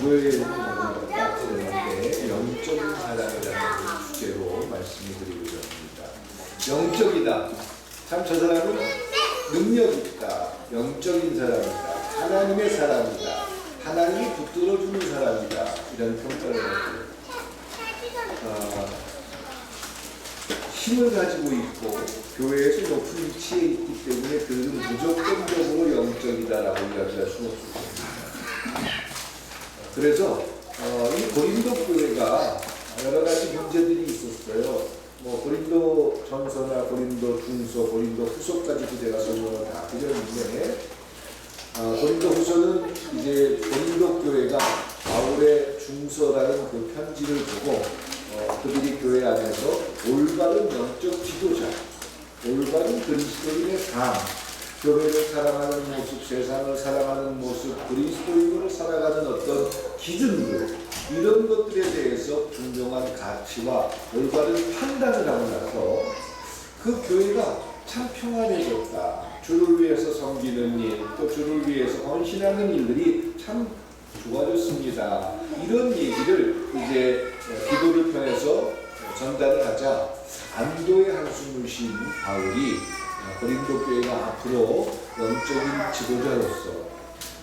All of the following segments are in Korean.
교회에 빠지는데 영적인 사람이라는 주제로 말씀을 드리고자 합니다. 영적이다. 참 저 사람은 능력 있다. 영적인 사람이다. 하나님의 사람이다. 하나님이 붙들어주는 사람이다. 이런 평가를 했고요. 힘을 가지고 있고 교회에서 높은 위치에 있기 때문에 그는 무조건적으로 영적이다라고 이야기할 수는 없을 겁니다. 그래서 이 고린도 교회가 여러 가지 문제들이 있었어요. 뭐 고린도 전서나 고린도 중서, 고린도 후서까지도 제가 설명을 다 드렸는데 고린도 후서는 이제 고린도 교회가 바울의 중서라는 그 편지를 보고 그들이 교회 안에서 올바른 영적 지도자, 올바른 그리스도인의 삶, 교회를 사랑하는 모습, 세상을 사랑하는 모습, 그리스도인으로 살아가는 어떤 기준들, 이런 것들에 대해서 분명한 가치와 올바른 판단을 하고 나서 그 교회가 참 평안해졌다. 주를 위해서 섬기는 일, 또 주를 위해서 헌신하는 일들이 참 좋아졌습니다. 이런 얘기를 이제 기도를 통해서 전달을 하자 안도의 한숨을 쉰 바울이 고린도 교회가 앞으로 영적인 지도자로서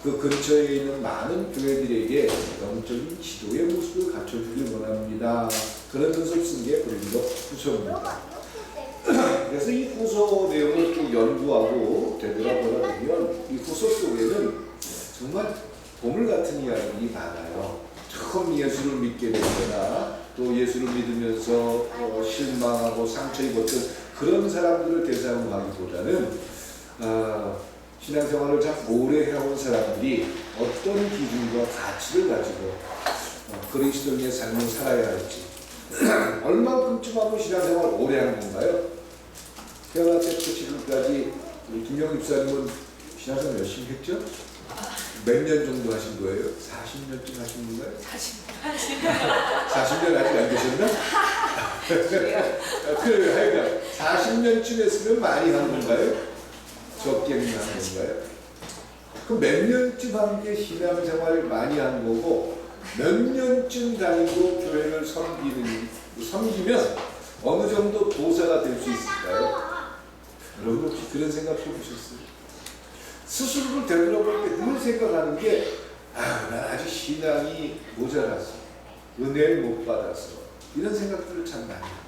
그 근처에 있는 많은 교회들에게 영적인 지도의 모습을 갖춰주길 원합니다. 그러면서 쓴 게 고린도 후서입니다. 그래서 이 후서 내용을 쭉 연구하고 되돌아보다 보면 이 후서 속에는 정말 보물 같은 이야기들이 많아요. 처음 예수를 믿게 되거나 또 예수를 믿으면서 실망하고 상처 입었던 그런 사람들을 대상으로 하기보다는 신앙생활을 참 오래 해온 사람들이 어떤 기준과 가치를 가지고 그리스도인의 삶을 살아야 할지 얼만큼쯤 하고 신앙생활을 오래 한 건가요? 태어날 때부터 지금까지 김영 집사님은 신앙생활 열심히 했죠? 몇 년 정도 하신 거예요? 40년쯤 하신 건가요? 40년 아직 안 되셨나? 그래요. 하여간 40년쯤 했으면 많이 한 건가요? 적게 한 건가요? 그럼 몇 년쯤 한 게 신앙생활을 많이 한 거고 몇 년쯤 다니고 교회를 섬기면 어느 정도 도사가 될 수 있을까요? 여러분 혹시 그런 생각 해보셨어요? 스스로를 되돌아볼 때 늘 생각하는 게 난 아직 신앙이 모자라서 은혜를 못 받아서 이런 생각들을 참 많이 합니다.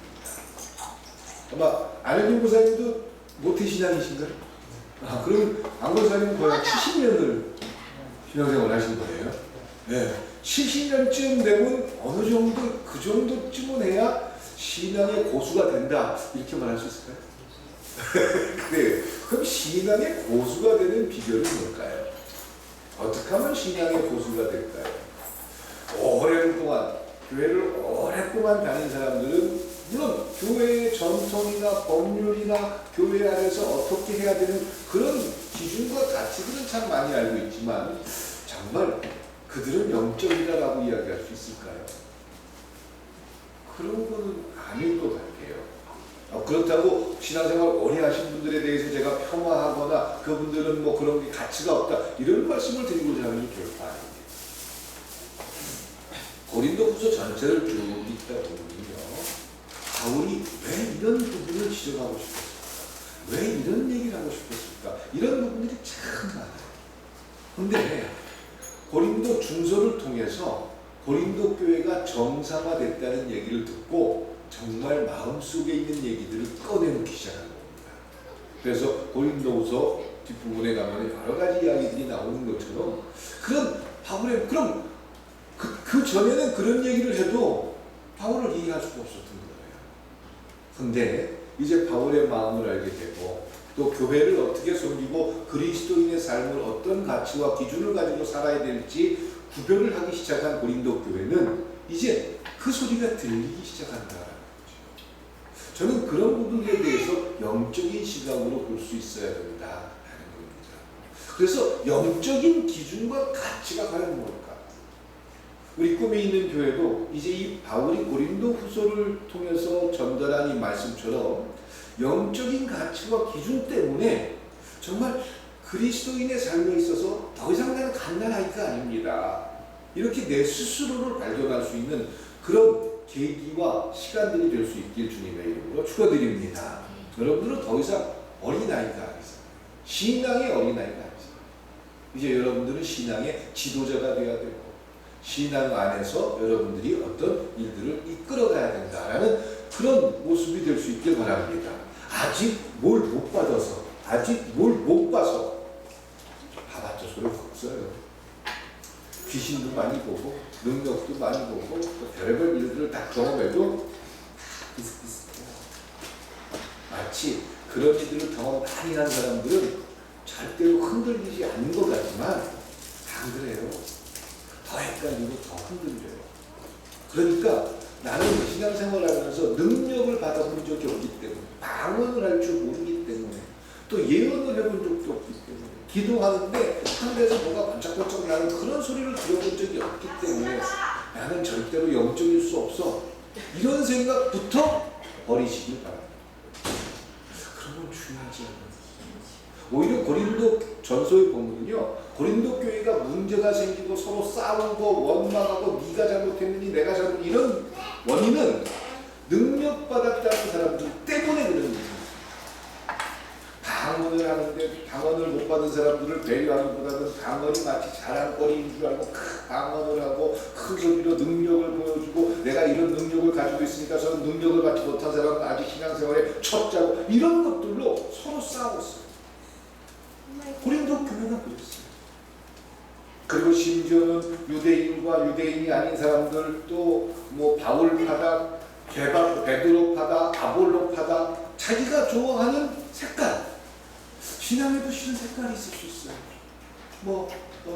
아마 안혜진 고사님도 모태신앙이신가요? 그럼 안 고사님은 거의 70년을 신앙생활 하신 거예요. 네. 70년쯤 되면 어느 정도 그 정도쯤은 해야 신앙의 고수가 된다 이렇게 말할 수 있을까요? 그래. 그럼 신앙의 고수가 되는 비결은 뭘까요? 어떻게 하면 신앙의 고수가 될까요? 오랫동안 교회를 오랫동안 다닌 사람들은 물론 교회의 전통이나 법률이나 교회 안에서 어떻게 해야 되는 그런 기준과 가치들은 참 많이 알고 있지만 정말 그들은 영적이다라고 이야기할 수 있을까요? 그런 거는 아닐 것 같아요. 그렇다고 신앙생활 오래 하신 분들에 대해서 제가 폄하하거나 그분들은 뭐 그런 게 가치가 없다 이런 말씀을 드리고자 하는 게 결코 아닙니다. 고린도 후서 전체를 쭉 읽다 보면요, 바울이 왜 이런 부분을 지적하고 싶었을까? 왜 이런 얘기를 하고 싶었을까? 이런 부분들이 참 많아요. 그런데 고린도 중서를 통해서 고린도 교회가 정상화됐다는 얘기를 듣고 정말 마음속에 있는 얘기들을 꺼내놓기 시작한 겁니다. 그래서 고린도후서 뒷부분에 가면 여러 가지 이야기들이 나오는 것처럼 그런 바울의 그럼 그 전에는 그런 얘기를 해도 바울을 이해할 수가 없었던 거예요. 근데 이제 바울의 마음을 알게 되고 또 교회를 어떻게 섬기고 그리스도인의 삶을 어떤 가치와 기준을 가지고 살아야 될지 구별을 하기 시작한 고린도 교회는 이제 그 소리가 들리기 시작한다. 저는 그런 부분에 대해서 영적인 시각으로 볼 수 있어야 된다라는 겁니다. 그래서 영적인 기준과 가치가 과연 뭘까? 우리 꿈에 있는 교회도 이제 이 바울이 고린도 후서를 통해서 전달한 이 말씀처럼 영적인 가치와 기준 때문에 정말 그리스도인의 삶에 있어서 더 이상 나는 갓난아이가 아닙니다. 이렇게 내 스스로를 발견할 수 있는 그런 계기와 시간들이 될 수 있길 주님의 이름으로 축원드립니다. 여러분들은 더 이상 어린아이가 아니세요. 신앙의 어린아이가 아니세요. 이제 여러분들은 신앙의 지도자가 되어야 되고 신앙 안에서 여러분들이 어떤 일들을 이끌어가야 된다라는 그런 모습이 될 수 있길 바랍니다. 아직 뭘 못 받아서 아직 뭘 못 봐서 봐봤자 소용없어요. 귀신도 많이 보고 능력도 많이 보고 또 별의별 일들을 다 경험해도 비슷비슷해요. 마치 그런 일들을 경험 많이 한 사람들은 절대로 흔들리지 않는 것 같지만 안 그래요. 더 헷갈리고 더 흔들려요. 그러니까 나는 신앙생활을 하면서 능력을 받아본 적이 없기 때문에 방언을 할 줄 모르기 때문에 또 예언을 해본 적도 없기 때문에 기도하는데 하늘에서 뭐가 번쩍번쩍 나는 그런 소리를 들어본 적이 없기 때문에 나는 절대로 영적일 수 없어. 이런 생각부터 버리시길 바랍니다. 그런 건 중요하지 않아요. 오히려 고린도 전서의 본문은요, 고린도 교회가 문제가 생기고 서로 싸우고 원망하고 네가 잘못했느니 내가 잘못, 이런 원인은 능력받았다는 사람들 때문에 그런 거예요. 방언을 하는데 방언을 못 받은 사람들을 배려하기보다는 방언이 마치 자랑거리인 줄 알고 방언을 하고 큰 소리로 능력을 보여주고 내가 이런 능력을 가지고 있으니까 저는 능력을 받지 못한 사람은 아직 신앙생활에 첩자고 이런 것들로 서로 싸웠어요. 고린도 교회가 그랬어요. 그리고 심지어는 유대인과 유대인이 아닌 사람들 또 뭐 바울파다, 베드로파다, 아볼로파다 자기가 좋아하는 색깔, 신앙에도 싫은 색깔이 있을 수 있어요.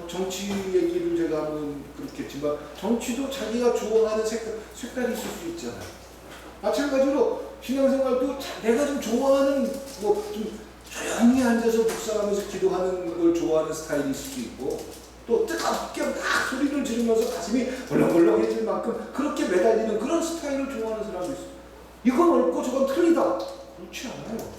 정치 얘기를 제가 하면 그렇겠지만 정치도 자기가 좋아하는 색깔이 있을 수 있잖아요. 마찬가지로 신앙생활도 내가 좀 좋아하는 좀 조용히 앉아서 묵상하면서 기도하는 걸 좋아하는 스타일이 있을 수 있고 또 뜨겁게 막 소리를 지르면서 가슴이 벌렁벌렁해질 만큼 그렇게 매달리는 그런 스타일을 좋아하는 사람도 있어요. 이건 옳고 저건 틀리다. 그렇지 않아요.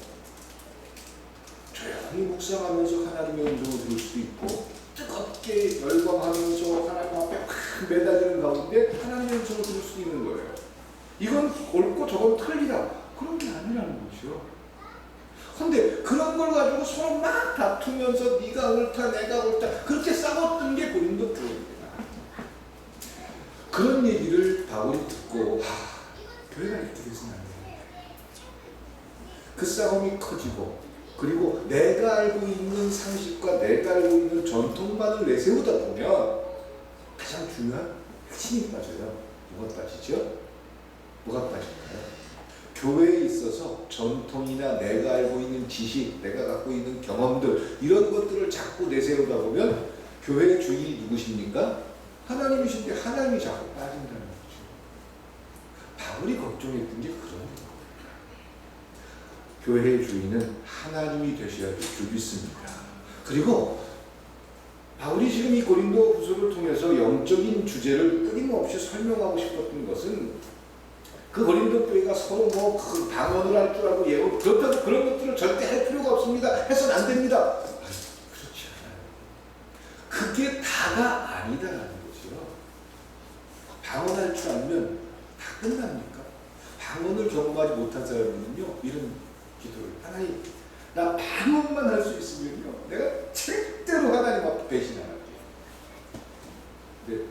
조용히 묵상하면서 하나님의 음성을 들을 수도 있고 뜨겁게 열광하면서 하나님 앞에 막 매달리는 가운데 하나님의 음성을 들을 수도 있는 거예요. 이건 옳고 저건 틀리다. 그런 게 아니라는 거죠. 근데 그런 걸 가지고 서로 막 다투면서 네가 옳다 내가 옳다 그렇게 싸웠던 게 고린도 교회입니다. 그런 얘기를 바울이 듣고 교회가 이렇게 돼서는 안 되는데 그 싸움이 커지고 그리고 내가 알고 있는 상식과 내가 알고 있는 전통만을 내세우다 보면 가장 중요한 핵심이 빠져요. 뭐가 빠지죠? 뭐가 빠질까요? 교회에 있어서 전통이나 내가 알고 있는 지식, 내가 갖고 있는 경험들 이런 것들을 자꾸 내세우다 보면 교회의 주인이 누구십니까? 하나님이신데 하나님이 자꾸 빠진다는 거죠. 바울이 걱정했던 게 그런 거예요. 교회의 주인은 하나님이 되셔야 줄 믿습니다. 그리고 바울이 지금 이 고린도 후서를 통해서 영적인 주제를 끊임없이 설명하고 싶었던 것은 그 고린도 교회가 서로 그 방언을 할 줄 알고 예언 그렇다고 그런 것들을 절대 할 필요가 없습니다. 해서는 안 됩니다. 그렇지 않아요. 그게 다가 아니다라는 거죠. 방언할 줄 알면 다 끝납니까? 방언을 경험하지 못한 사람은요 이런 기도를 하나님 나 방언만 할 수 있으면요 내가 절대로 하나님 앞에 배신 안 할게요. 근데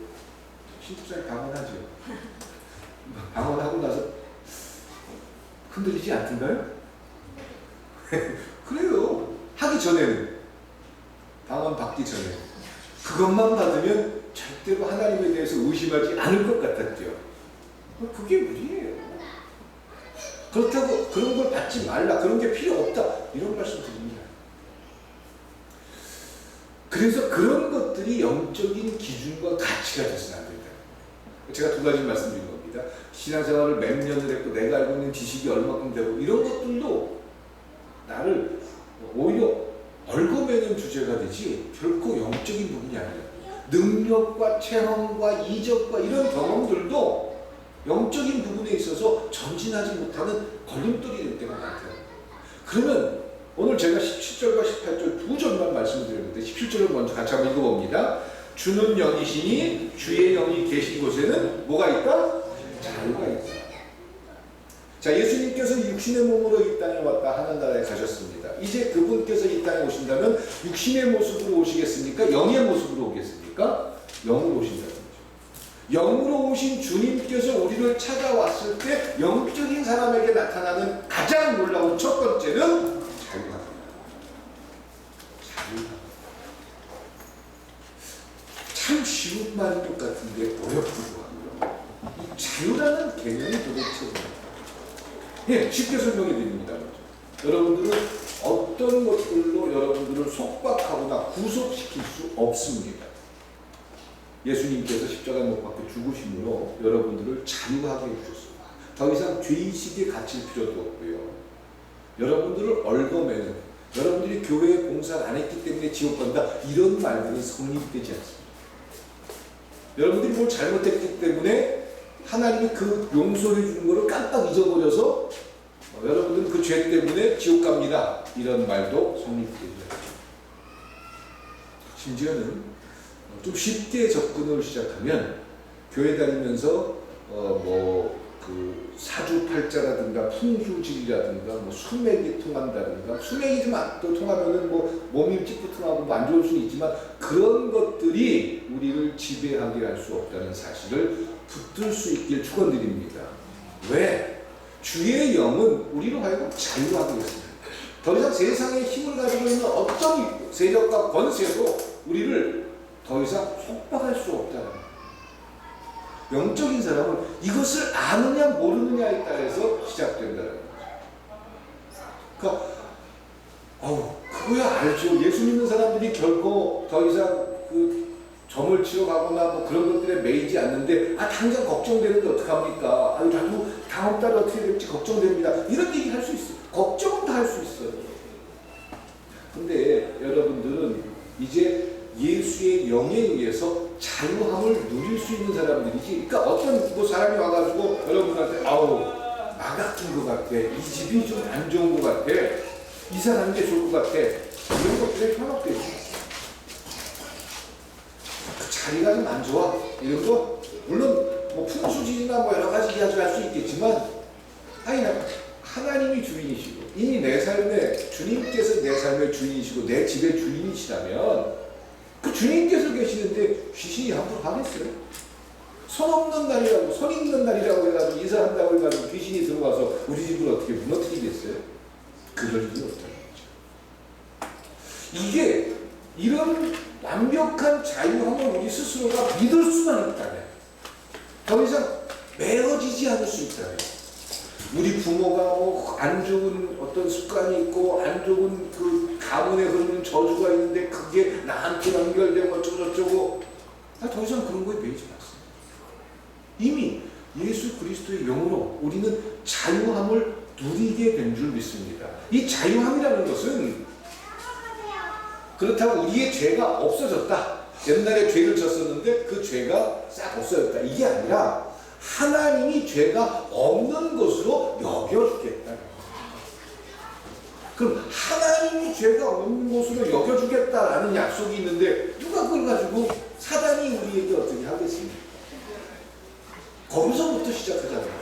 신입사에 방언하죠. 방언하고 나서 흔들리지 않던가요? 그래요. 하기 전에는 방언 받기 전에 그것만 받으면 절대로 하나님에 대해서 의심하지 않을 것 같았죠. 그게 무리예요. 그렇다고 그런 걸 받지 말라 그런 게 필요 없다 이런 말씀 드립니다. 그래서 그런 것들이 영적인 기준과 가치가 돼서는 안 된다. 제가 두 가지 말씀드린 겁니다. 신앙생활을 몇 년을 했고 내가 알고 있는 지식이 얼마큼 되고 이런 것들도 나를 오히려 얽어매는 주제가 되지 결코 영적인 부분이 아니에요. 능력과 체험과 이적과 이런 경험들도 영적인 부분에 있어서 전진하지 못하는 걸림돌이 될 때가 많아요. 그러면 오늘 제가 17절과 18절 두 절만 말씀을 드렸는데 17절을 먼저 같이 한번 읽어봅니다. 주는 영이시니 주의 영이 계신 곳에는 뭐가 있다? 자유가 있다. 자, 예수님께서 육신의 몸으로 이 땅에 왔다 하늘나라에 가셨습니다. 이제 그분께서 이 땅에 오신다면 육신의 모습으로 오시겠습니까? 영의 모습으로 오겠습니까? 영으로 오신다는 거죠. 영으로 오신 주님께서 우리를 찾아왔을 때 영적인 사람에게 나타나는 가장 놀라운 첫 번째는 자유합니다. 자유합니다. 참 쉬운 말인 것 같은데 어렵기도 하고요. 이 자유라는 개념이 도대체 뭐예요? 예, 쉽게 설명해 드립니다. 여러분들은 어떤 것들로 여러분들을 속박하거나 구속시킬 수 없습니다. 예수님께서 십자가 못 박혀 죽으심으로 여러분들을 자유하게 해주셨습니다. 더 이상 죄의식에 갇힐 필요도 없고요. 여러분들을 얽어매는, 여러분들이 교회에 봉사를 안 했기 때문에 지옥 간다, 이런 말들은 성립되지 않습니다. 여러분들이 뭘 잘못했기 때문에 하나님이 그 용서해 주는 것을 깜빡 잊어버려서 여러분들은 그 죄 때문에 지옥 갑니다, 이런 말도 성립되지 않습니다. 심지어는 좀 쉽게 접근을 시작하면 교회 다니면서 그 사주팔자라든가 풍수질이라든가 수맥이 통한다든가, 수맥이 좀 또 통하면은 몸이 찌뿌둥하고 안 좋을 수는 있지만 그런 것들이 우리를 지배하게 할 수 없다는 사실을 붙들 수 있길 축원드립니다. 왜? 주의 영은 우리로 하여금 자유하게 했습니다. 더 이상 세상에 힘을 가지고 있는 어떤 세력과 권세도 우리를 더 이상 속박할 수 없다는 거예요. 영적인 사람은 이것을 아느냐 모르느냐에 따라서 시작된다는 거죠. 그러니까 그거야 알죠. 예수 믿는 사람들이 결코 더 이상 그 점을 치러 가거나 그런 것들에 매이지 않는데, 당장 걱정되는데 어떡합니까? 나도 다음 달에 어떻게 될지 걱정됩니다, 이런 얘기 할 수 있어요. 걱정은 다 할 수 있어요. 근데 여러분들은 이제 예수의 영에 의해서 자유함을 누릴 수 있는 사람들이지. 그러니까 어떤 사람이 와가지고 여러분한테 나같은 것 같아, 이 집이 좀 안 좋은 것 같아, 이사 가는 게 좋을 것 같아, 이런 것들에 현혹되지. 그 자리가 좀 안 좋아, 이런 거 물론 풍수지리나 여러 가지 이야기할 수 있겠지만, 하나님이 주인이시고 이미 내 삶에 주님께서 내 삶의 주인이시고 내 집의 주인이시라면 그 주님께서 계시는데 귀신이 함부로 하겠어요? 손 없는 날이라고, 손 있는 날이라고 해가지고 이사한다고 해가지고 귀신이 들어와서 우리 집을 어떻게 무너뜨리겠어요? 그럴 일이 없다는 거죠. 이게 이런 완벽한 자유함을 우리 스스로가 믿을 수만 있다면, 더 이상 매어지지 않을 수 있다면, 우리 부모가 안 좋은 어떤 습관이 있고 안 좋은 그 가문에 흐르는 저주가 있는데 그게 나한테 연결되고 어쩌고저쩌고, 더 이상 그런 거에 매이지 마세요. 이미 예수 그리스도의 영으로 우리는 자유함을 누리게 된 줄 믿습니다. 이 자유함이라는 것은 그렇다고 우리의 죄가 없어졌다, 옛날에 죄를 졌었는데 그 죄가 싹 없어졌다, 이게 아니라 하나님이 죄가 없는 것으로 여겨주겠다. 그럼 하나님이 죄가 없는 것으로 여겨주겠다라는 약속이 있는데 누가 그걸 가지고 사단이 우리에게 어떻게 하겠습니까? 거기서부터 시작하잖아요.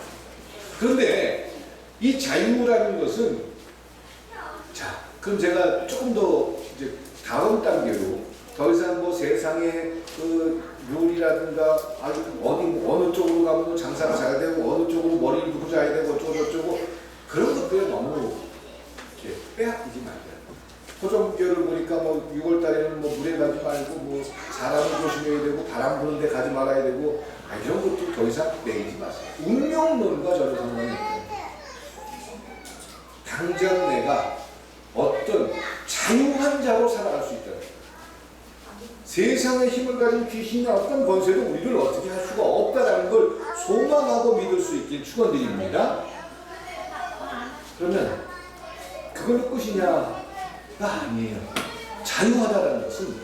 그런데 이 자유라는 것은, 자, 그럼 제가 조금 더 이제 다음 단계로 더 이상 세상의 그 룰이라든가 어느 쪽으로 가면 장사가 잘 되고 어느 쪽으로 머리를 부자야 되고 어쩌고 그런 것들에 너무 이렇게 빼앗기지 말자. 토종교를 보니까 6월달에는 물에 가지 말고 사람을 조심해야 되고 바람 부는 데 가지 말아야 되고, 이런 것도 더 이상 매이지 마세요. 운명론과 저는 상관이 있어요. 당장 내가 어떤 자유한 자로 살아갈 수 있다. 세상의 힘을 가진 귀신이나 어떤 권세도 우리를 어떻게 할 수가 없다는 걸 소망하고 믿을 수 있길 축원드립니다. 그러면 그걸로 끝이냐가 아니에요. 자유하다는 것은,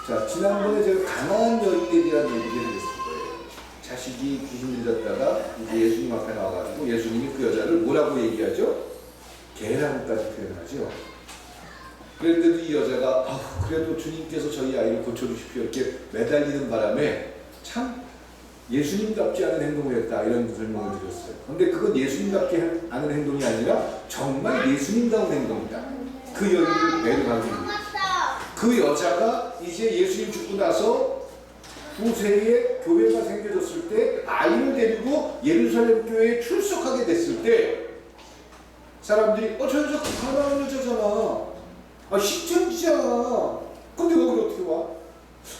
자, 지난번에 제가 가난한 여인에 대한 얘기를 했을 거예요. 자식이 귀신 들렸다가 이제 예수님 앞에 나와가지고 예수님이 그 여자를 뭐라고 얘기하죠? 개라고까지 표현하죠. 그런데도 이 여자가 그래도 주님께서 저희 아이를 고쳐주십시오 이렇게 매달리는 바람에 참 예수님답지 않은 행동을 했다 이런 설명을 드렸어요. 그런데 그건 예수님답지 않은 행동이 아니라 정말 예수님다운 행동이다. 그 여인을 매료하기 위해 그 여자가 이제 예수님 죽고 나서 후세에 교회가 생겨졌을 때 아이를 데리고 예루살렘 교회에 출석하게 됐을 때 사람들이 저 여자 가난한 여자잖아. 신천지잖아. 근데 여기 어떻게 와?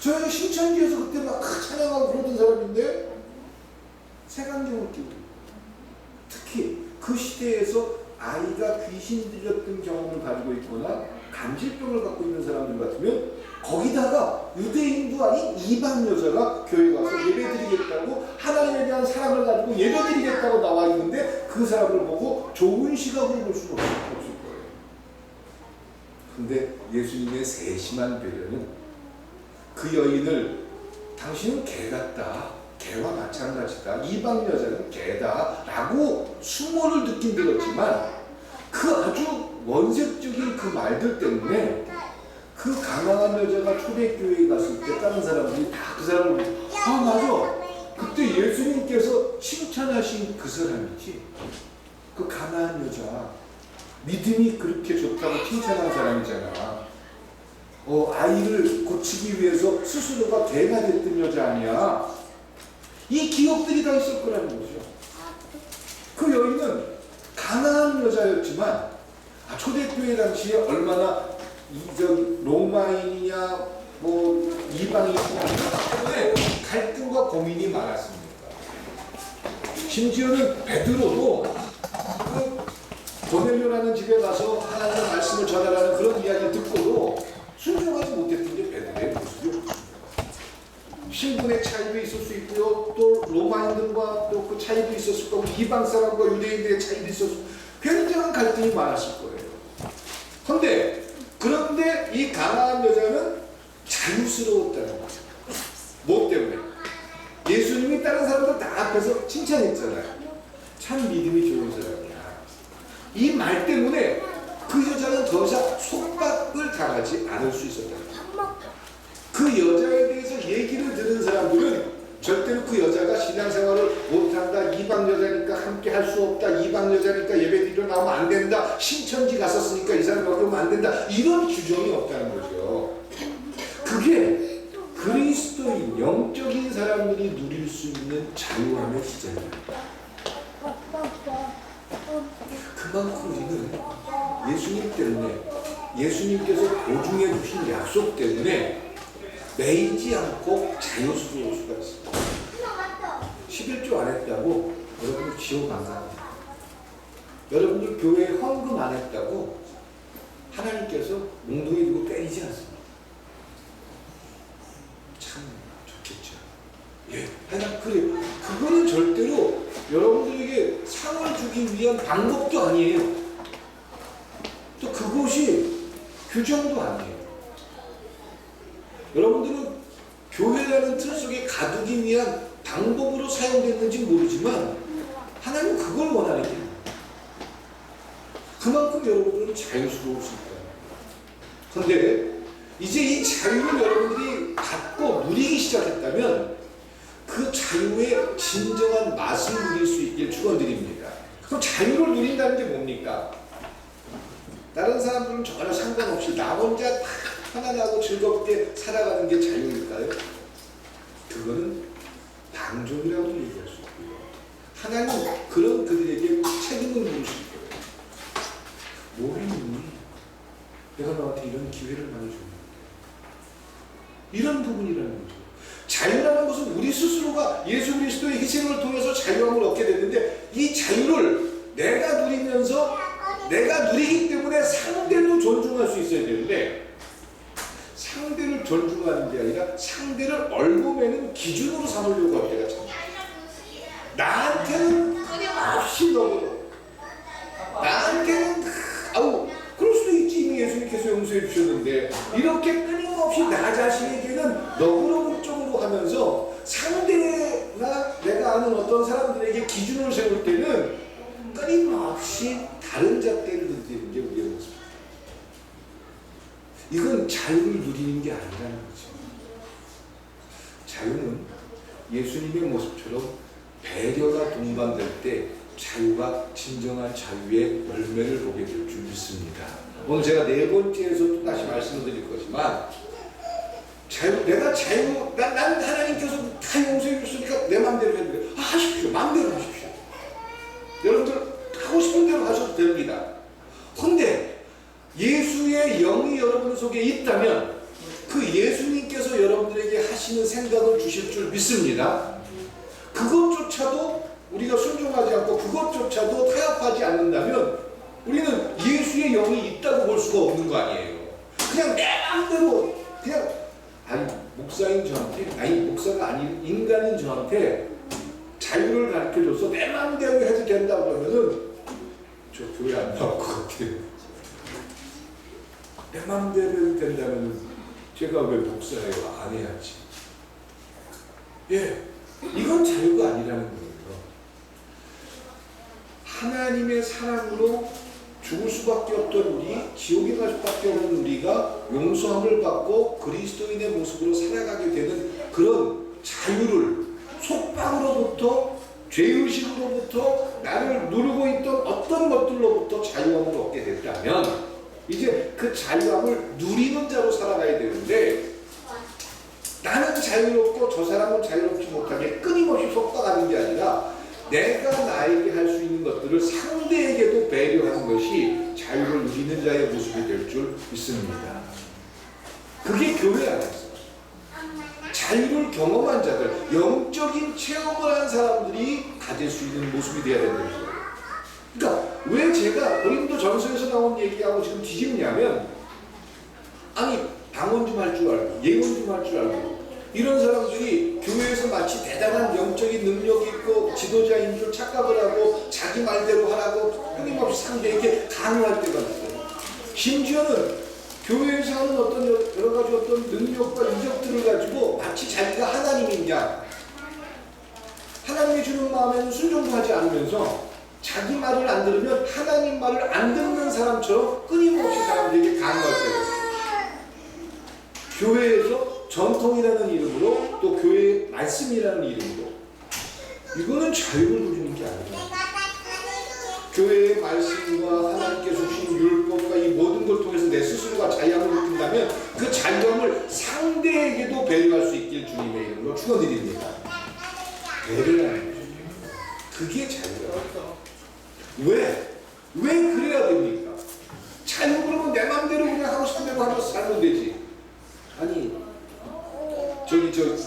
저 여자 신천지에서 그때 막 찬양하고 그러던 사람인데 색안경을 끼고 특히 그 시대에서 아이가 귀신 들렸던 경험을 가지고 있거나 간질병을 갖고 있는 사람들 같으면 거기다가 유대인도 아닌 이방 여자가 교회 가서 예배드리겠다고 하나님에 대한 사랑을 가지고 예배드리겠다고 나와 있는데 그 사람을 보고 좋은 시각으로 볼 수는 없을 거예요. 근데 예수님의 세심한 배려는 그 여인을 당신은 개 같다. 개와 마찬가지다. 이방 여자는 개다. 라고 수모를 듣긴 들었지만 그 아주 원색적인 그 말들 때문에 그 가난한 여자가 초대교회에 갔을 때 다른 사람들이 다 그 사람을 맞아. 그때 예수님께서 칭찬하신 그 사람이지. 그 가난한 여자. 믿음이 그렇게 좋다고 칭찬한 사람이잖아. 아이를 고치기 위해서 스스로가 개가 됐던 여자 아니야. 이 기억들이 다 있을 거라는 거죠. 그 여인은 가난한 여자였지만 초대교회 당시에 얼마나 로마인이냐 이방인이냐 때문에 갈등과 고민이 많았습니다. 심지어는 베드로도 고넬료라는 집에 가서 하나님의 말씀을 전하라는 그런 이야기를 듣고도 순종하지 못했던 게 베드로의 모습이었습니다. 신분의 차이도 있을 수 있고요. 또 로마인들과 또 그 차이도 있었을 거고 이방 사람과 유대인들의 차이도 있었을 거고 굉장한 갈등이 많았을 거예요. 그런데 이 가난한 여자는 자유스러웠다는 거죠. 뭐 때문에? 예수님이 다른 사람들 다 앞에서 칭찬했잖아요. 참 믿음이 좋은 사람이야. 이 말 때문에 그 여자는 더 이상 속박을 당하지 않을 수 있었다. 그 여자에 대해서 얘기를 들은 사람들은 절대로 그 여자가 신앙생활을 못한다. 이방 여자니까 함께 할 수 없다. 이방 여자니까 예배드리러 나오면 안 된다. 신천지 갔었으니까 이 사람밖에 오면 안 된다. 이런 규정이 없다는 거죠. 그게 그리스도인 영적인 사람들이 누릴 수 있는 자유함의 시작입니다. 그만큼 우리는 예수님 때문에 예수님께서 보증해 주신 약속 때문에 매이지 않고 자유스러울 수가 있습니다. 11조 안 했다고 여러분들 지옥 안 갑니다. 여러분들 교회에 헌금 안 했다고 하나님께서 몽둥이 들고 때리지 않습니다. 참 좋겠죠. 하여간 그거는 절대로 여러분들에게 상을 주기 위한 방법도 아니에요. 또 그것이 규정도 아니에요. 여러분들은 교회라는 틀 속에 가두기 위한 방법으로 사용됐는지 모르지만 하나님은 그걸 원하는 게 그만큼 여러분들은 자유스러우실 거예요. 그런데 이제 이 자유를 여러분들이 갖고 누리기 시작했다면 그 자유의 진정한 맛을 누릴 수 있길 축원드립니다. 그럼 자유를 누린다는 게 뭡니까? 다른 사람들은 전혀 상관없이 나 혼자 다 편안하고 즐겁게 살아가는 게 자유일까요? 그거는 방종이라고도 얘기할 수 있고요. 하나님 그런 그들에게 책임을 물으실 거예요. 뭐 했니? 내가 너한테 이런 기회를 많이 줬는데. 이런 부분이라는 거죠. 자유라는 것은 우리 스스로가 예수 그리스도의 희생을 통해서 자유함을 얻게 됐는데 이 자유를 내가 누리면서 내가 누리기 때문에 상대도 존중할 수 있어야 되는데 상대를 존중하는 게 아니라 상대를 얼고매는 기준으로 삼으려고 할 때가 참 나한테는 끊임없이 너무 나한테는 그럴 수도 있지. 이미 예수님께서 용서해 주셨는데 이렇게 끊임없이 나 자신에게는 너그러움적으로 하면서 상대나 내가 아는 어떤 사람들에게 기준을 세울 때는 끊임없이 다른 잣대를 들이는 게 우리의 모습입니다. 이건 자유를 누리는 게 아니라는 거죠. 자유는 예수님의 모습처럼 배려가 동반될 때 자유가 진정한 자유의 열매를 보게 될 줄 믿습니다. 오늘 제가 네 번째에서 또 다시 말씀을 드릴 거지만 난 하나님께서 다 용서해 줬으니까 내 마음대로 해도 돼. 하십시오. 마음대로 하십시오. 여러분들 하고 싶은 대로 하셔도 됩니다. 그런데 예수의 영이 여러분 속에 있다면 그 예수님께서 여러분들에게 하시는 생각을 주실 줄 믿습니다. 그것조차도 우리가 순종하지 않고 그것조차도 타협하지 않는다면 우리는 예수의 영이 있다고 볼 수가 없는 거 아니에요. 그냥 내 마음대로 목사인 저한테, 목사가 아닌 인간인 저한테 자유를 가르쳐줘서 내 마음대로 해도 된다고 그러면은 저 교회 안 나올 것 같아요. 내 마음대로 해도 된다면은 제가 왜 목사예요? 안 해야지. 예, 이건 자유가 아니라는 거예요. 하나님의 사랑으로 죽을 수밖에 없던 우리, 지옥에 갈 수밖에 없는 우리가 용서함을 받고 그리스도인의 모습으로 살아가게 되는 그런 자유를 속박으로부터 죄의식으로부터 나를 누르고 있던 어떤 것들로부터 자유함을 얻게 됐다면 이제 그 자유함을 누리는 자로 살아가야 되는데 나는 자유롭고 저 사람은 자유롭지 못하게 끊임없이 속박하는 게 아니라 내가 나에게 할 수 있는 것들을 상대에게도 배려하는 것이 자유를 누리는 자의 모습이 될 줄 믿습니다. 그게 교회 안에서 자유를 경험한 자들, 영적인 체험을 한 사람들이 가질 수 있는 모습이 되어야 된다는 거예요. 그러니까 왜 제가 고린도 전서에서 나온 얘기하고 지금 뒤집냐면 방언 좀 할 줄 알고 예언 좀 할 줄 알고 이런 사람들이 교회에서 마치 대단한 영적인 능력이 있고 지도자인 줄 착각을 하고 자기 말대로 하라고 끊임없이 상대에게 강요할 때가 있어요. 심지어는 교회에서 하는 어떤 여러 가지 어떤 능력과 이적들을 가지고 마치 자기가 하나님인 양, 하나님이 주는 마음에는 순종도 하지 않으면서 자기 말을 안 들으면 하나님 말을 안 듣는 사람처럼 끊임없이 사람들에게 강요할 때가 있어요. 교회에서 전통이라는 이름으로 또 교회의 말씀이라는 이름으로 이거는 자유를 누리는 게 아니라 교회의 말씀과 하나님께서 주신 율법과 이 모든 걸 통해서 내 스스로가 자유함을 느낀다면 그 자유함을 상대에게도 배려할 수 있길 주님의 이름으로 축원드립니다. 배려하는 거죠. 그게 자유예요. 왜 그래야 됩니까? 자유 그러면 내 마음대로 그냥 하고 싶은 대로 하면서 살면 되지.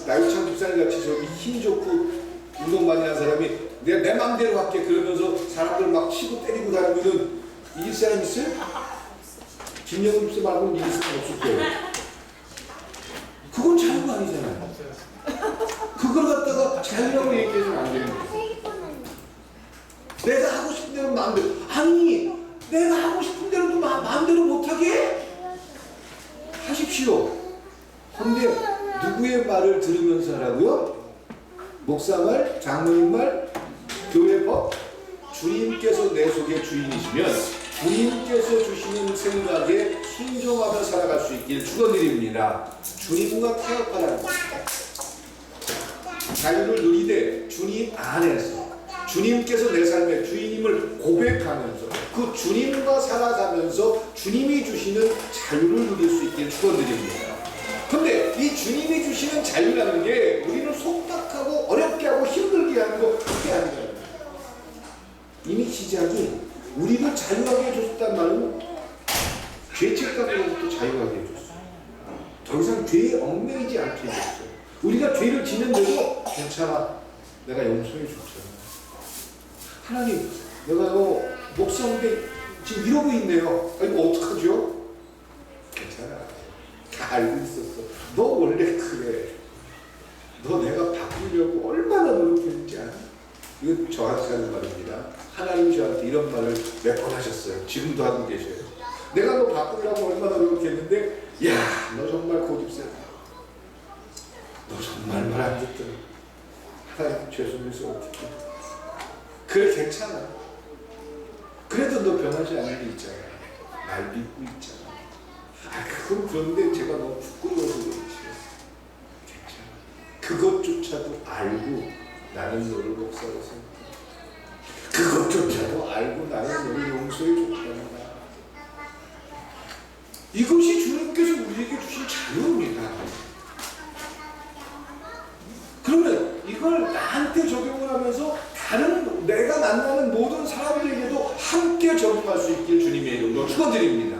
나유찬 집사님 같이 힘 좋고 운동 많이 한 사람이 내 맘대로 할게 그러면서 사람들 막 치고 때리고 다니면은 이길 사람 있어요? 김영훈 집사 말고는 이길 사람 없을 거예요. 그건 자유가 아니잖아요. 그걸 갖다가 자유라고 얘기해서는 안 되는 거예요. 내가 하고 싶은 대로 마음대로 내가 하고 싶은 대로도 마음대로 못하게 하십시오. 근데 누구의 말을 들으면서 하라고요? 목사 말, 장로님 말, 교회 법? 주님께서 내 속의 주인이시면 주님께서 주시는 생각에 순종하며 살아갈 수 있길 축원드립니다. 주님과 타협하라는 것입니다. 자유를 누리되 주님 안에서 주님께서 내 삶의 주인임을 고백하면서 그 주님과 살아가면서 주님이 주시는 자유를 누릴 수 있길 축원드립니다. 근데 이 주님이 주시는 자유라는 게 우리를 속박하고 어렵게 하고 힘들게 하는 거 그게 아니잖아요. 이미 시작이 우리를 자유하게 해줬단 말은 죄책감으로부터 자유하게 해줬어요. 더 이상 죄에 얽매이지 않게 해줬어요. 우리가 죄를 짓는데도 괜찮아. 내가 용서해 줬잖아. 하나님 내가 목사인데 지금 이러고 있네요. 이거 어떡하죠? 괜찮아. 다 알고 있었어. 너 원래 그래. 너 내가 바꾸려고 얼마나 노력했는지 알아? 이거 저한테 하는 말입니다. 하나님 저한테 이런 말을 몇 번 하셨어요. 지금도 하고 계셔요. 내가 너 바꾸려고 얼마나 노력했는데 야, 너 정말 고집세다. 너 정말 말 안 듣더라. 하나님 죄송해서 어떻게 그래 괜찮아. 그래도 너 변하지 않는 게 있잖아. 날 믿고 있잖아. 그건 그런데 제가 너무 부끄러워서 그렇지. 괜찮아. 그것조차도 알고 나는 너를 목사로 생각해. 그것조차도 알고 나는 너를 용서해 줬단다. 이것이 주님께서 우리에게 주신 자유입니다. 그러면 이걸 나한테 적용을 하면서 다른 내가 만나는 모든 사람들에게도 함께 적용할 수 있길 주님의 이름으로 축원드립니다.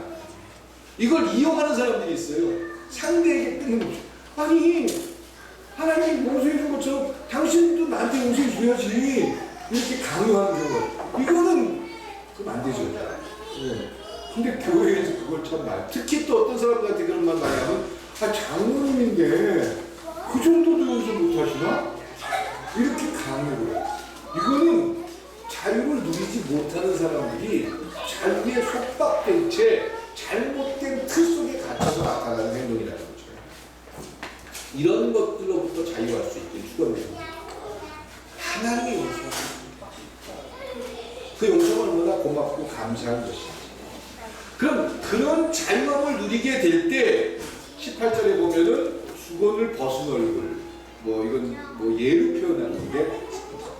이걸 이용하는 사람들이 있어요. 상대에게 끊임없이 아니 하나님이 용서해 준 것처럼 당신도 나한테 용서해 줘야지 이렇게 강요하는 경우 이거는 그럼 안 되죠. 네. 근데 교회에서 그걸 참 많이 특히 또 어떤 사람들한테 그런 말 많이 하면 장로님인데 그 정도도 용서 못하시나? 이렇게 강요를 이거는 자유를 누리지 못하는 사람들이 자유에 속박된 채 잘못된 틀 속에 갇혀서 나타나는 행동이라는 거죠. 이런 것들로부터 자유할 수 있게 축원됩니다. 하나님의 용서합니다. 그 용서가 얼마나 고맙고 감사한 것인지. 그럼 그런 자유함을 누리게 될 때 18절에 보면은 수건을 벗은 얼굴 이건 예로 표현한 건데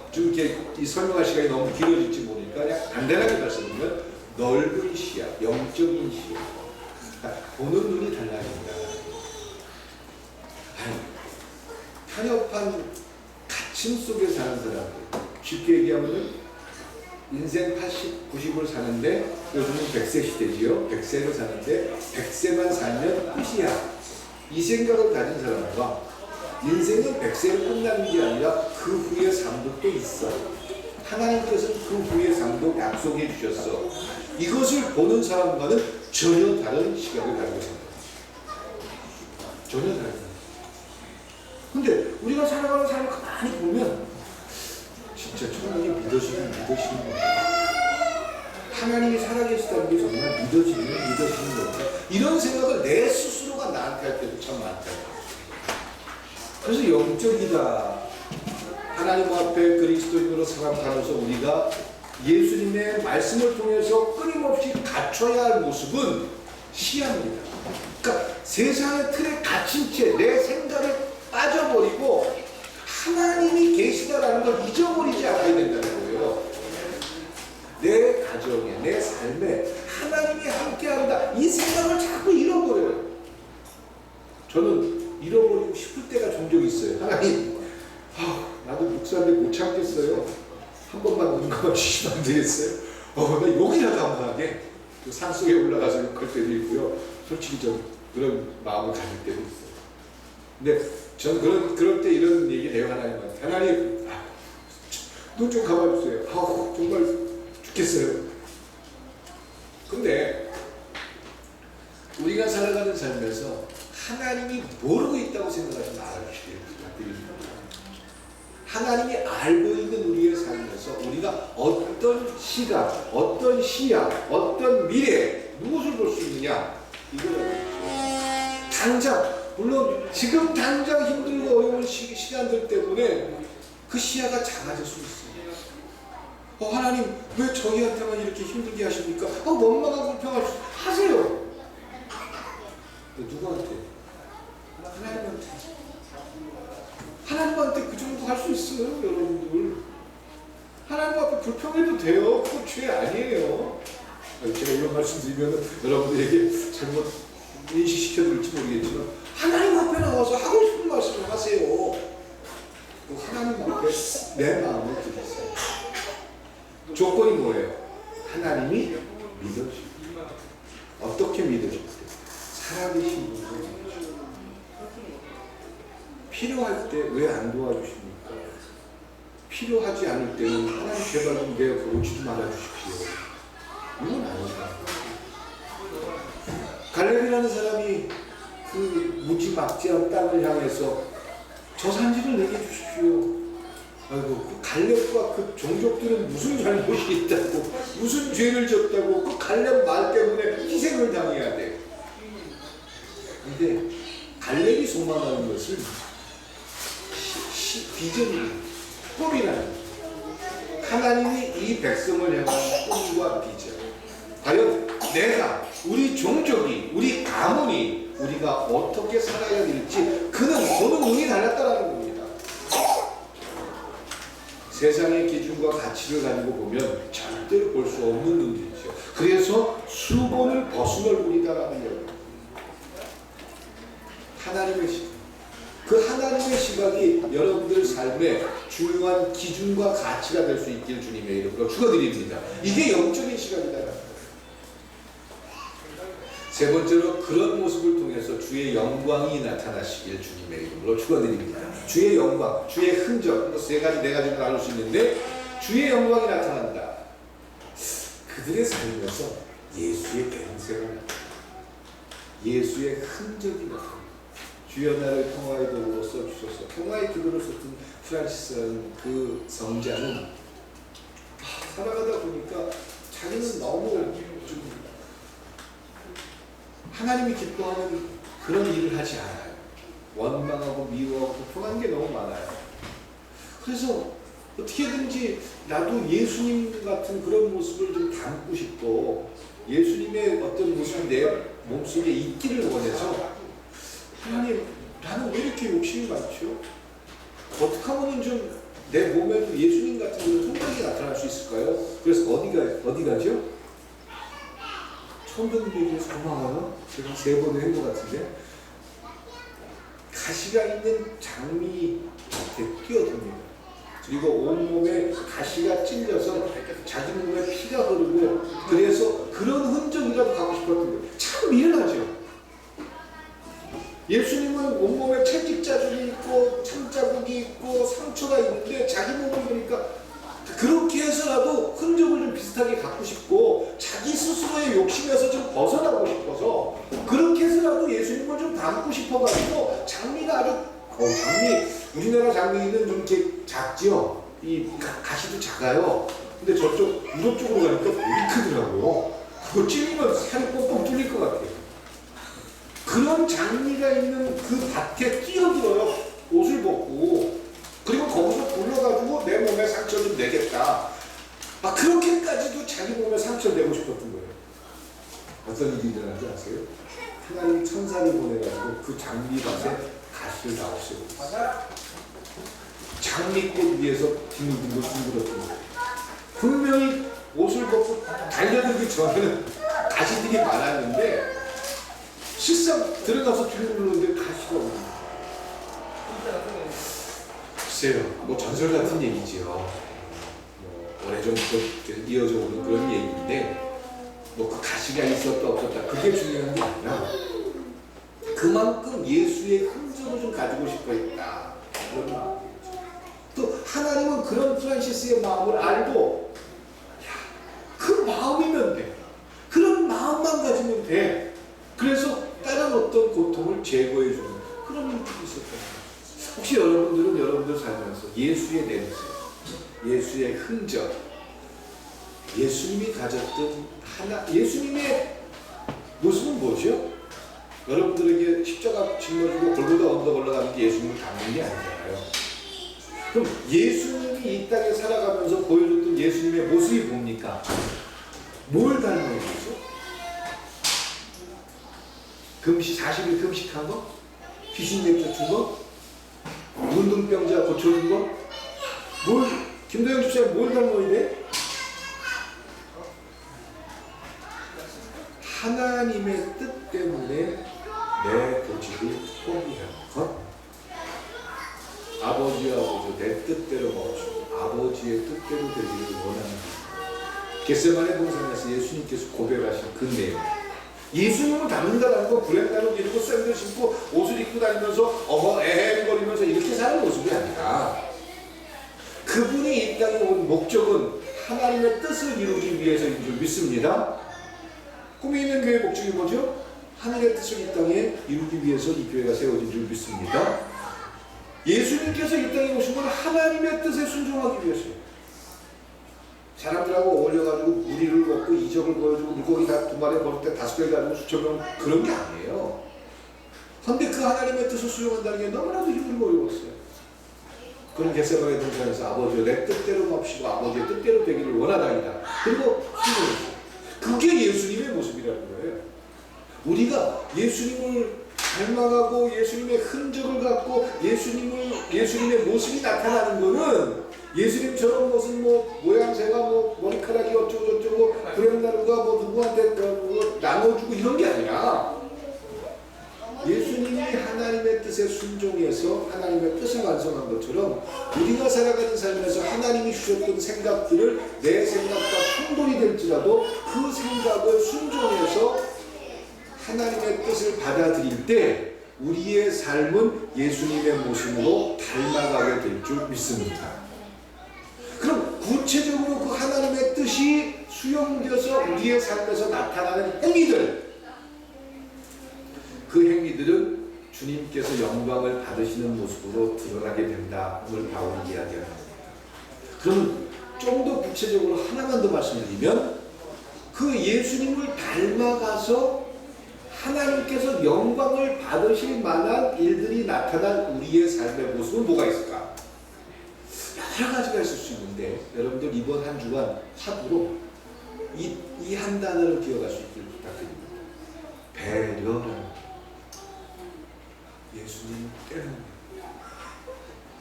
좀 이렇게 이 설명할 시간이 너무 길어질지 모르니까 그냥 간단하게 말씀드리면 넓은 시야, 영적인 시야, 보는 눈이 달라진다. 편협한 갇힘 속에 사는 사람들, 쉽게 얘기하면 인생 80, 90을 사는데 요즘은 100세 시대지요. 100세를 사는데 100세만 살면 끝이야. 이 생각을 가진 사람과 인생은 100세로 끝나는 게 아니라 그 후의 삶도 또 있어. 하나님께서는 그 후의 삶도 약속해 주셨어. 이것을 보는 사람과는 전혀 다른 시각을 가지고 있습니다. 전혀 다른. 근데 우리가 살아가는 삶을 가만히 보면 진짜 천국이 믿어지는 거예요. 하나님이 살아계시다는 게 정말 믿어지는 거예요. 이런 생각을 내 스스로가 나한테 할 때도 참 많다. 그래서 영적이다. 하나님 앞에 그리스도인으로 살아가면서 우리가 예수님의 말씀을 통해서 끊임없이 갖춰야 할 모습은 시야입니다. 그러니까 세상의 틀에 갇힌 채 내 생각에 빠져버리고 하나님이 계시다라는 걸 잊어버리지 않아야 된다는 거예요. 내 가정에, 내 삶에 하나님이 함께한다. 이 생각을 자꾸 잃어버려요. 저는 잃어버리고 싶을 때가 종종 있어요. 하나님, 나도 목사인데 못 참겠어요. 한 번만 눈 감아주시면 안 되겠어요? 나 욕이라도 한번 하게. 그 산속에 올라가서 욕할 때도 있고요. 솔직히 좀 그런 마음을 가질 때도 있어요. 근데 저는 그럴 때 이런 얘기를 해요. 하나님한테. 하나님, 눈 좀 감아주세요. 정말 죽겠어요. 근데 우리가 살아가는 삶에서 하나님이 모르고 있다고 생각하지 말아주시길 부탁드립니다. 하나님이 알고 있는 우리의 삶에서 우리가 어떤 시각, 어떤 시야, 어떤 미래, 무엇을 볼 수 있느냐 이거는 당장 물론 지금 당장 힘들고 어려운 시간들 때문에 그 시야가 작아질 수 있어요. 하나님 왜 저희한테만 이렇게 힘들게 하십니까? 원망하고 불평할 수 하세요. 누구한테? 하나님한테. 하나님한테 그 정도 할 수 있어요, 여러분들. 하나님 앞에 불평해도 돼요. 그거 죄 아니에요. 제가 이런 말씀 드리면 여러분들에게 잘못 인식시켜드릴지 모르겠지만 하나님 앞에 나와서 하고 싶은 말씀을 하세요. 하나님 앞에 내 마음을 드리세요. 조건이 뭐예요? 하나님이 믿어주세요. 어떻게 믿어주세요? 살아계신 분을 필요할 때 왜 안 도와주십니까? 필요하지 않을 때는 하나님 제발 좀 내 옆에 오지도 말아주십시오. 이건 아니다. 갈렙이라는 사람이 그 무지막지한 땅을 향해서 저 산지를 내게 주십시오. 그 갈렙과 그 종족들은 무슨 잘못이 있다고, 무슨 죄를 졌다고 그 갈렙 말 때문에 희생을 당해야 돼. 근데 갈렙이 소망하는 것은 비전이 꿈이라는 거죠. 하나님이 이 백성을 향한 꿈과 비전. 과연 내가 우리 종족이, 우리 가문이 우리가 어떻게 살아야 될지 보는 눈이 달랐다라는 겁니다. 세상의 기준과 가치를 가지고 보면 절대로 볼 수 없는 눈들이죠. 그래서 수본을 벗은 얼굴이다라는 얘기입니다. 하나님의 시각. 그 하나님의 시각이 여러분들 삶의 중요한 기준과 가치가 될 수 있길 주님의 이름으로 축원드립니다. 이게 영적인 시각이다. 세 번째로 그런 모습을 통해서 주의 영광이 나타나시길 주님의 이름으로 축원드립니다. 주의 영광, 주의 흔적, 세 가지, 네 가지로 나눌 수 있는데 주의 영광이 나타난다. 그들의 삶에서 예수의 변세가 나타납니다. 예수의 흔적이 나타납니다. 주여 나를 평화의 도구로 써주소서. 평화의 기도를 썼던 프란시스라는 그 성자는 살아가다 보니까 자기는 너무 좀 하나님이 기뻐하는 그런 일을 하지 않아요. 원망하고 미워하고 불평한 게 너무 많아요. 그래서 어떻게든지 나도 예수님 같은 그런 모습을 좀 담고 싶고 예수님의 어떤 모습이 내 몸속에 있기를 원해서 하나님, 나는 왜 이렇게 욕심이 많죠? 어떻게 하면 좀 내 몸에도 예수님 같은 그런 성격이 나타날 수 있을까요? 그래서 어디 가죠? 처음 듣는 얘기에서 고마워요. 제가 3번을 한 것 같은데 가시가 있는 장미한테 뛰어듭니다. 그리고 온몸에 가시가 찔려서 자기 몸에 피가 흐르고 그래서 그런 흔적이라도 갖고 싶었던 거예요. 참 미련하죠. 예수님은 온몸에 채찍자국이 있고 창자국이 있고 상처가 있는데 자기 몸을 보니까 그렇게 해서라도 흔적을 좀 비슷하게 갖고 싶고 자기 스스로의 욕심에서 좀 벗어나고 싶어서 그렇게 해서라도 예수님을 좀 닮고 싶어가지고 장미가 아주 장미 우리나라 장미는 좀 이렇게 작죠. 이 가시도 작아요. 근데 저쪽 유럽 쪽으로 가니까 되게 크더라고요. 그거 찔리면 살이 뻥뻥 뚫릴 것 같아요. 그런 장미가 있는 그 밭에 뛰어들어요. 옷을 벗고. 그리고 거기서 불러가지고 내 몸에 상처 좀 내겠다. 그렇게까지도 자기 몸에 상처 내고 싶었던 거예요. 어떤 일이 일어나지 아세요? 하나님 천사를 보내가지고 그 장미밭에 가시를 다 없애고 장미꽃 위에서 뒹굴뒹굴 둥글었던 거예요. 분명히 옷을 벗고 달려들기 전에는 가시들이 많았는데 실상 들어가서 둥글는데 가시가 없는 글쎄요, 뭐 전설 같은 얘기지요. 오래전부터 이어져 오는 그런 얘기인데 뭐 그 가시가 있었다 없었다 그게 중요한 게 아니라 그만큼 예수의 흔적을 좀 가지고 싶어 했다. 그런 마음이죠. 또 하나님은 그런 프란시스의 마음을 알고 그 마음이면 돼. 그런 마음만 가지면 돼. 그래서 다른 어떤 고통을 제거해 주는 그런 일들이 있었던 거예요. 혹시 여러분들은 여러분들 살면서 예수의 냄새, 예수의 흔적, 예수님이 가졌던 예수님의 모습은 뭐죠? 여러분들에게 십자가 짊어지고 골고다 언덕 올라가는 게 예수님을 닮는 게 아니잖아요. 그럼 예수님이 이 땅에 살아가면서 보여줬던 예수님의 모습이 뭡니까? 뭘 닮은 거죠? 40일 금식한 거? 귀신 내쫓은 거? 문둥병자 고쳐준 거? 김도영 집사님 뭘 닮아야 돼? 하나님의 뜻 때문에 내 고집을 포기하는 것. 아버지 내 뜻대로 멈추고 아버지의 뜻대로 되기를 원하는 것. 겟세마네 동산에서 예수님께서 고백하신 그 내용. 예수님을 닮는다라는 건 구레나루 기르고 샌들 신고 옷을 입고 다니면서 에헤거리면서 이렇게 사는 모습이 아니라 그분이 이 땅에 온 목적은 하나님의 뜻을 이루기 위해서인 줄 믿습니다. 꿈이 있는 교회의 목적이 뭐죠? 하늘의 뜻을 이 땅에 이루기 위해서 이 교회가 세워진 줄 믿습니다. 예수님께서 이 땅에 오신 건 하나님의 뜻에 순종하기 위해서예요. 사람들하고 어울려가지고 무리를 걷고 이적을 보여주고 물고기 두 마리 먹을 때 5개 가지고 수천 명 그런 게 아니에요. 그런데 그 하나님의 뜻을 수용한다는 게 너무나도 힘들고 어려웠어요. 그런 겟세마네 동산에서 아버지여 내 뜻대로 맙시고 아버지의 뜻대로 되기를 원하나이다. 그리고 순종했어요. 그게 예수님의 모습이라는 거예요. 우리가 예수님을 닮아가고 예수님의 흔적을 갖고 예수님의 모습이 나타나는 거는 예수님처럼 무슨 뭐 모양새가 뭐 머리카락이 어쩌고 저쩌고 브랜나루가 뭐 누구한테 뭐 나눠주고 이런 게 아니라 예수님이 하나님의 뜻에 순종해서 하나님의 뜻을 완성한 것처럼 우리가 살아가는 삶에서 하나님이 주셨던 생각들을 내 생각과 충돌이 될지라도 그 생각을 순종해서 하나님의 뜻을 받아들일 때 우리의 삶은 예수님의 모습으로 닮아가게 될 줄 믿습니다. 그럼 구체적으로 그 하나님의 뜻이 수용되어서 우리의 삶에서 나타나는 행위들, 그 행위들은 주님께서 영광을 받으시는 모습으로 드러나게 된다를 바울이 이야기합니다. 그럼 좀 더 구체적으로 하나만 더 말씀드리면 그 예수님을 닮아가서 하나님께서 영광을 받으실 만한 일들이 나타난 우리의 삶의 모습은 뭐가 있을까? 여러 가지가 있을 수 있는데 여러분들 이번 한 주간 화두로 이 한 단어를 기억할 수 있길 부탁드립니다. 배려라는 예수님 때문에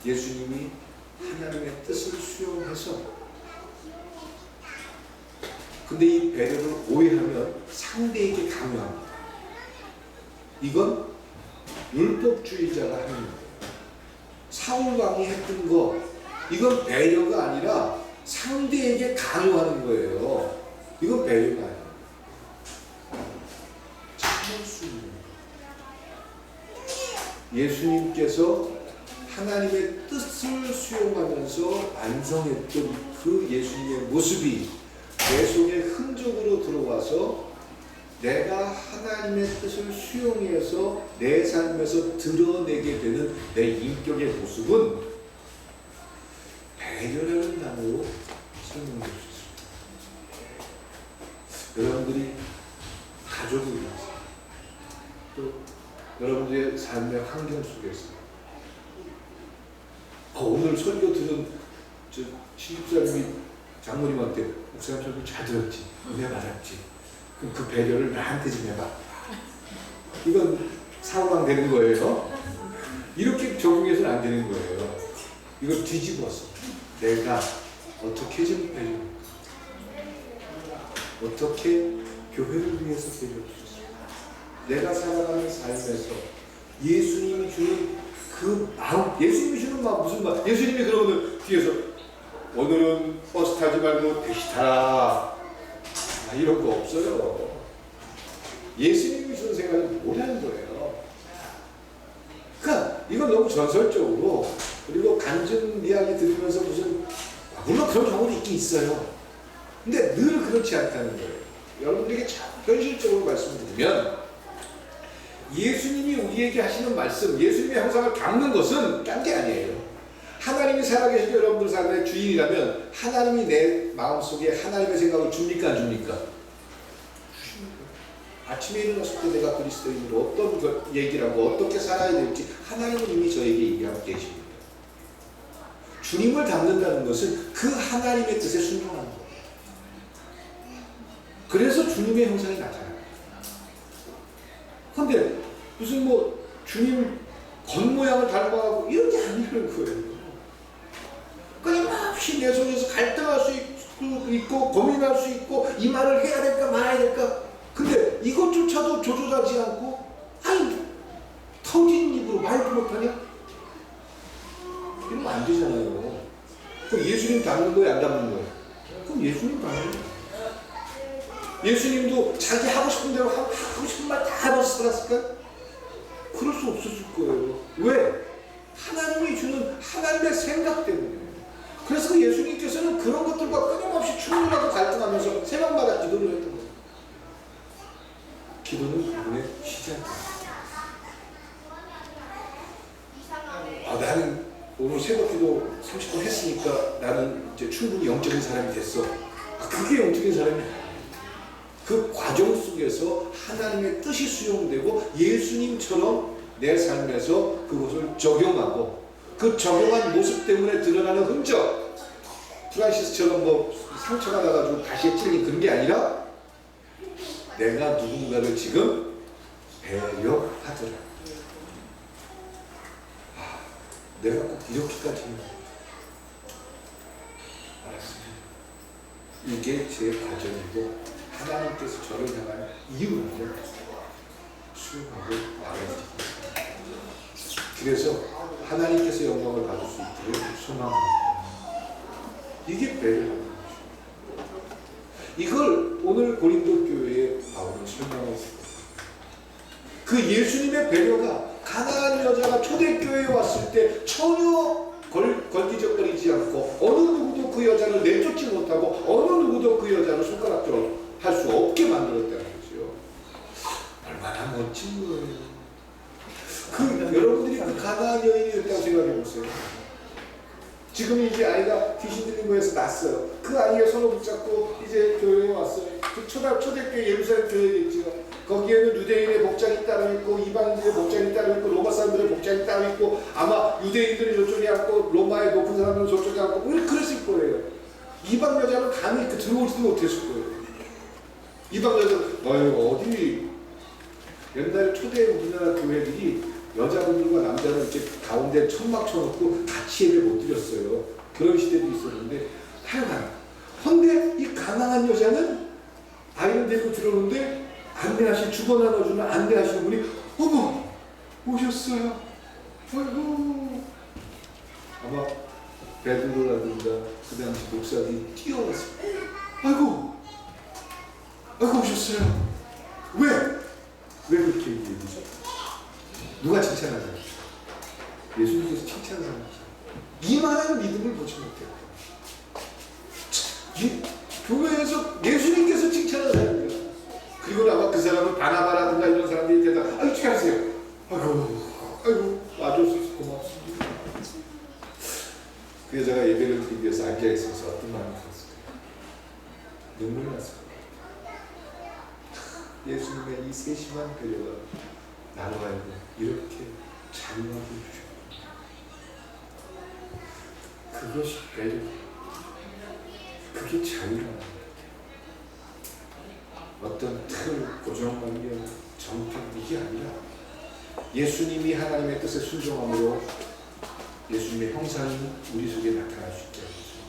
예수님이 하나님의 뜻을 수용해서 근데 이 배려를 오해하면 상대에게 강요합니다. 이건 율법주의자가 하는 거예요. 사울왕이 했던 거 이건 배려가 아니라 상대에게 강요하는 거예요. 이건 배려가 아니에요. 참을 수 있는 거예요. 예수님께서 하나님의 뜻을 수용하면서 완성했던 그 예수님의 모습이 내 속에 흔적으로 들어와서 내가 하나님의 뜻을 수용해서 내 삶에서 드러내게 되는 내 인격의 모습은 배려라는 단어로 설명해 줄 수 있습니다. 여러분들이 가족을 위해서 또 여러분들의 삶의 환경 속에서 오늘 설교 들은 신집사님이 장모님한테 목사님 설교 잘 들었지? 은혜 받았지? 그럼 그 배려를 나한테 좀 해봐. 이건 사고랑 되는 거예요. 이렇게 적용해서는 안 되는 거예요. 이걸 뒤집어서 내가 어떻게 좀 배려할까? 어떻게 교회를 위해서 배려할 수 있을까? 내가 살아가는 삶에서 예수님이 주는 그 마음, 예수님이 주는 마음 무슨 마음? 예수님이 그러면 뒤에서 오늘은 버스 타지 말고 택시 타라. 이런 거 없어요. 예수님이 주는 생각이 뭐라는 거예요. 그러니까 이건 너무 전설적으로 그리고 간증 이야기 들으면서 무슨 물론 그런 경우도 있긴 있어요. 근데 늘 그렇지 않다는 거예요. 여러분들에게 현실적으로 말씀드리면 예수님이 우리에게 하시는 말씀, 예수님의 형상을 닦는 것은 딴 게 아니에요. 하나님이 살아계시고 여러분들 삶의 주인이라면 하나님이 내 마음속에 하나님의 생각을 줍니까 안 줍니까? 주십니다. 아침에 일어났을 때 내가 그리스도인으로 어떤 얘기를 하고 어떻게 살아야 될지 하나님은 이미 저에게 얘기하고 계십니다. 주님을 닮는다는 것은 그 하나님의 뜻에 순종하는 거예요. 그래서 주님의 형상이 나타나요. 그런데 무슨 뭐 주님 겉모양을 닮아가고 이런 게 아니라는 거예요. 끊임없이 내 속에서 갈등할 수 있고 고민할 수 있고 이 말을 해야 될까 말아야 될까. 근데 이것조차도 조절하지 않고 아니 터진 입으로 말도 못하냐? 이러면 안 되잖아요. 그럼 예수님 닮는 거예요 안 닮는 거예요? 그럼 예수님 닮는 거예요. 예수님도 자기 하고 싶은 대로 하고 싶은 말 다 해봤을까? 그럴 수 없었을 거예요. 왜? 하나님이 주는 하나님의 생각 때문에. 그래서 예수님께서는 그런 것들과 끊임없이 충돌하고 갈등하면서 새벽마다 기도를 했던 거예요. 기도는 그분의 시작입니다. 나는 오늘 새벽 기도 30분 했으니까 나는 이제 충분히 영적인 사람이 됐어. 그게 영적인 사람이 아니에요. 그 과정 속에서 하나님의 뜻이 수용되고 예수님처럼 내 삶에서 그것을 적용하고 그 적용한 모습 때문에 드러나는 흔적, 프란시스처럼 뭐 상처가 나가지고 다시 찔린 그런 게 아니라 내가 누군가를 지금 배려하더라. 내가 꼭 이렇게까지 알았습니다. 이게 제 과정이고 하나님께서 저를 향한 이유는 수용하고 나가야지. 그래서 하나님께서 영광을 받을 수 있도록 소망합니다. 이게 배려라는 것이죠. 이걸 오늘 고린도 교회에 바울은 설명하고 있습니다. 그 예수님의 배려가 가난한 여자가 초대교회에 왔을 때 전혀 걸기적거리지 않고 어느 누구도 그 여자를 내쫓지 못하고 어느 누구도 그 여자를 손가락질로 할 수 없게 만들었다는 거죠. 얼마나 멋진 거예요. 여러분들이 그 가난한 여인이었다고 생각해 보세요. 지금 이제 아이가 귀신 들린 거에서 났어요. 그 아이의 손을 붙잡고 이제 교회에 왔어요. 그 초대교회 예루살렘 교회겠죠. 거기에는 유대인의 복장이 따로 있고 이방인들의 복장이 따로 있고 로마 사람들의 복장이 따로 있고 아마 유대인들이 저쪽에 앉고 로마의 높은 사람들은 저쪽에 앉고 그랬을 거예요. 이방 여자는 감히 들어오지도 못했을 거예요. 이방 여자는 어디 옛날에 초대 우리나라 교회들이 여자분들과 남자는 이렇게 가운데 천막 쳐놓고 같이 예배 못 드렸어요. 그런 시대도 있었는데 하여간 근데 이 가난한 여자는 아이를 데리고 들어오는데 안내하신 주거 나눠주는 안내하시는 분이 어머 오셨어요. 아이고 아마 베드로라든가 그 당시 목사들이 뛰어왔어요. 아이고 오셨어요. 왜 그렇게 얘기해주죠? 누가 칭찬하잖아요. 예수님께서 칭찬하잖아요. 이만한 믿음을 보지 못해요. 교회에서 예수님께서 칭찬하잖아요. 그리고 아마 그 사람은 바나바라든가 이런 사람들이 대답, 어떻게 하세요? 아이고, 와줘서 고맙습니다. 그 여자가 예배를 드리기 위해서 앉아있어서 어떤 마음이 들었을까요? 눈물 났어요. 예수님의 이 세심한 배려가 나로 알고 이렇게 자유하게 해주셨구나. 그것이 배려. 그게 자유라는 어떤 틀, 고정관념, 정평 이게 아니라 예수님이 하나님의 뜻에 순종함으로 예수님의 형상이 우리 속에 나타날 수 있게 하겠습니다.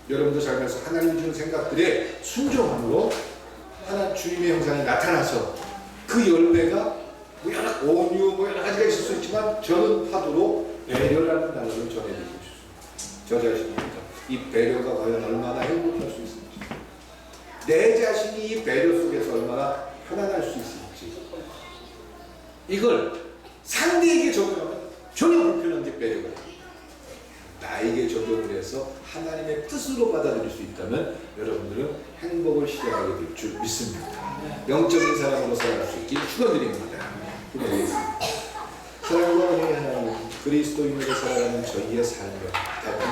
여러분도 살면서 하나님 주는 생각들에 순종함으로 하나님 주님의 형상이 나타나서 그 열매가 온유 여러 가지가 있을 수 있지만 저는 파도로 배려라는 단어를 전해드리고 싶습니다. 저 자신입니다. 이 배려가 과연 얼마나 행복할 수 있을지, 내 자신이 이 배려 속에서 얼마나 편안할 수 있을지, 이걸 상대에게 적용하면 전혀 불편한 게 배려가 나에게 적용을 해서 하나님의 뜻으로 받아들일 수 있다면 여러분들은 행복을 실현하게 될 줄 믿습니다. 영적인 사람으로 살아갈 수 있길 축원드립니다. 사랑과 은혜의 하나님, 그리스도인으로 살아가는 저희의 삶을